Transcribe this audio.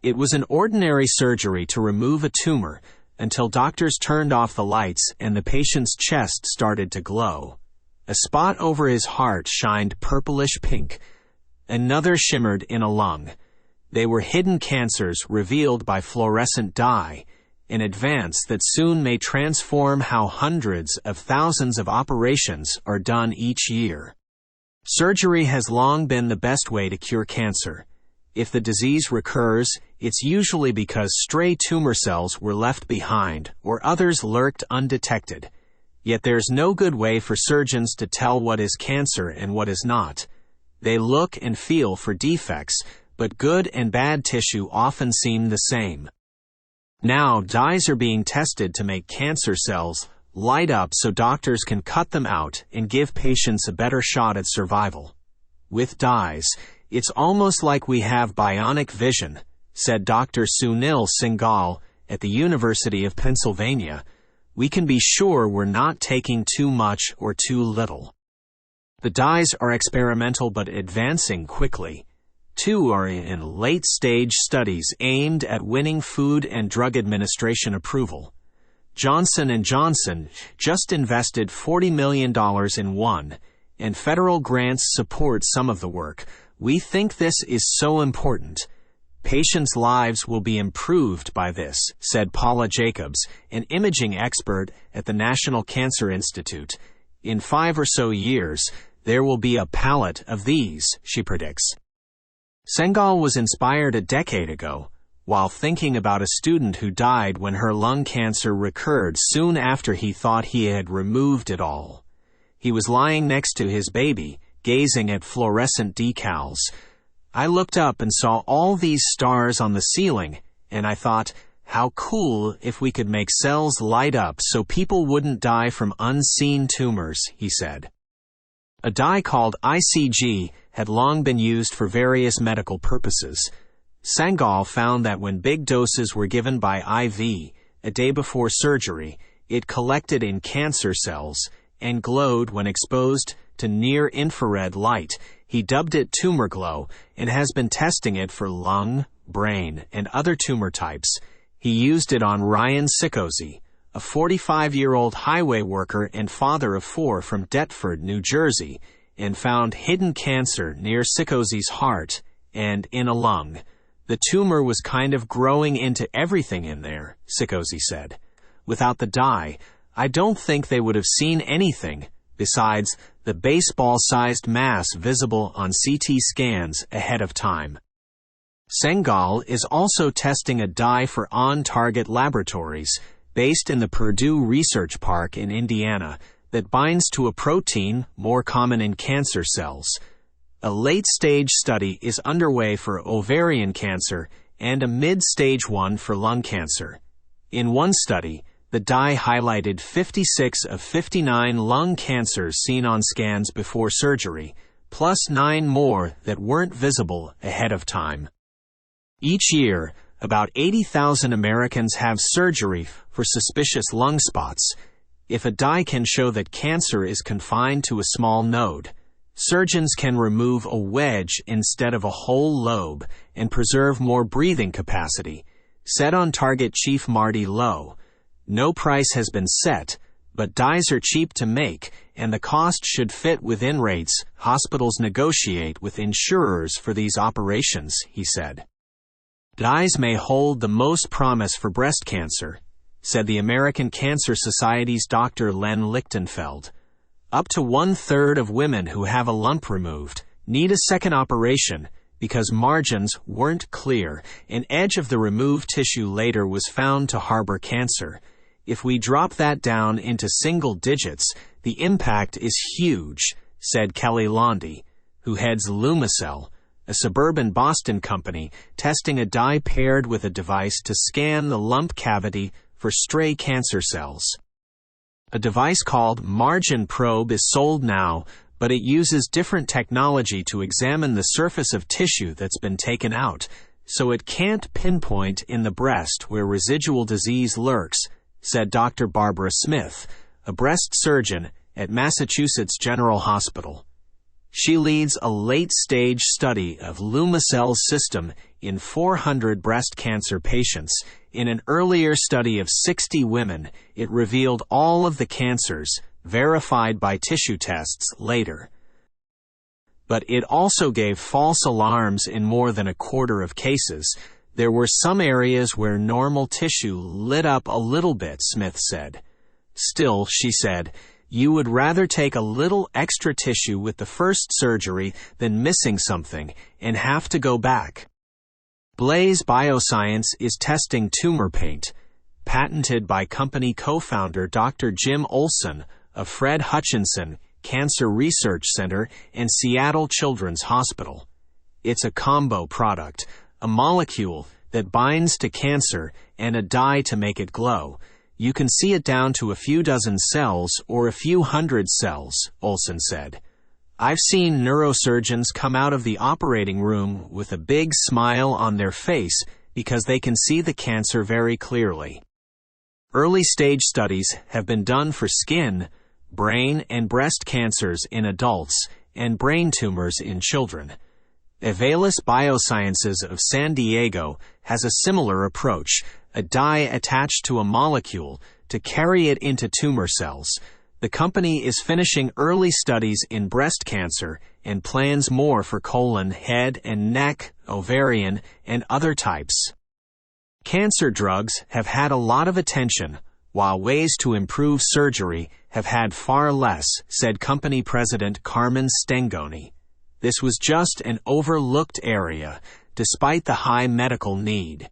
It was an ordinary surgery to remove a tumor until doctors turned off the lights and the patient's chest started to glow. A spot over his heart shined purplish pink. Another shimmered in a lung. They were hidden cancers revealed by fluorescent dye, an advance that soon may transform how hundreds of thousands of operations are done each year. Surgery has long been the best way to cure cancer. If the disease recurs, it's usually because stray tumor cells were left behind or others lurked undetected. Yet there's no good way for surgeons to tell what is cancer and what is not. They look and feel for defects, but good and bad tissue often seem the same. Now, dyes are being tested to make cancer cells light up so doctors can cut them out and give patients a better shot at survival. With dyes, it's almost like we have bionic vision, said Dr. Sunil Singhal at the University of Pennsylvania. We can be sure we're not taking too much or too little. The dyes are experimental but advancing quickly. 2 are in late-stage studies aimed at winning Food and Drug Administration approval. Johnson & Johnson just invested $40 million in one, and federal grants support some of the work. We think this is so important. Patients' lives will be improved by this, said Paula Jacobs, an imaging expert at the National Cancer Institute. In 5 or so years, there will be a palette of these, she predicts. Singhal was inspired a decade ago, while thinking about a student who died when her lung cancer recurred soon after he thought he had removed it all. He was lying next to his baby, gazing at fluorescent decals. I looked up and saw all these stars on the ceiling, and I thought, how cool if we could make cells light up so people wouldn't die from unseen tumors, he said. A dye called ICG had long been used for various medical purposes. Singhal found that when big doses were given by IV, a day before surgery, it collected in cancer cells and glowed when exposed to near-infrared light. He dubbed it tumor glow and has been testing it for lung, brain, and other tumor types. He used it on Ryan Sikosi, a 45-year-old highway worker and father of 4 from Deptford, New Jersey, and found hidden cancer near Sikosi's heart and in a lung. The tumor was kind of growing into everything in there, Sikosi said. Without the dye, I don't think they would have seen anything besides the baseball-sized mass visible on CT scans ahead of time. Singhal is also testing a dye for On-Target Laboratories, based in the Purdue Research Park in Indiana, that binds to a protein more common in cancer cells. A late-stage study is underway for ovarian cancer and a mid-stage one for lung cancer. In one study, the dye highlighted 56 of 59 lung cancers seen on scans before surgery, plus 9 more that weren't visible ahead of time. Each year, about 80,000 Americans have surgery for suspicious lung spots. If a dye can show that cancer is confined to a small node, surgeons can remove a wedge instead of a whole lobe and preserve more breathing capacity, said On-Target Chief Marty Lowe. No price has been set, but dyes are cheap to make, and the cost should fit within rates hospitals negotiate with insurers for these operations, he said. Dyes may hold the most promise for breast cancer, said the American Cancer Society's Dr. Len Lichtenfeld. Up to 1/3 of women who have a lump removed need a second operation because margins weren't clear. An edge of the removed tissue later was found to harbor cancer. If we drop that down into single digits, the impact is huge, said Kelly Londy, who heads Lumicell, a suburban Boston company testing a dye paired with a device to scan the lump cavity for stray cancer cells. A device called Margin Probe is sold now, but it uses different technology to examine the surface of tissue that's been taken out, so it can't pinpoint in the breast where residual disease lurks, said Dr. Barbara Smith, a breast surgeon at Massachusetts General Hospital. She leads a late-stage study of Lumicel's system in 400 breast cancer patients. In an earlier study of 60 women, it revealed all of the cancers, verified by tissue tests later. But it also gave false alarms in more than a quarter of cases. There were some areas where normal tissue lit up a little bit, Smith said. Still, she said, you would rather take a little extra tissue with the first surgery than missing something and have to go back. Blaze Bioscience is testing tumor paint, patented by company co-founder Dr. Jim Olson of Fred Hutchinson Cancer Research Center and Seattle Children's Hospital. It's a combo product, a molecule that binds to cancer and a dye to make it glow. You can see it down to a few dozen cells or a few hundred cells, Olson said. I've seen neurosurgeons come out of the operating room with a big smile on their face because they can see the cancer very clearly. Early-stage studies have been done for skin, brain and breast cancers in adults, and brain tumors in children. Avalis Biosciences of San Diego has a similar approach, a dye attached to a molecule to carry it into tumor cells. The company is finishing early studies in breast cancer and plans more for colon, head and neck, ovarian, and other types. Cancer drugs have had a lot of attention, while ways to improve surgery have had far less, said company president Carmen Stengoni. This was just an overlooked area, despite the high medical need.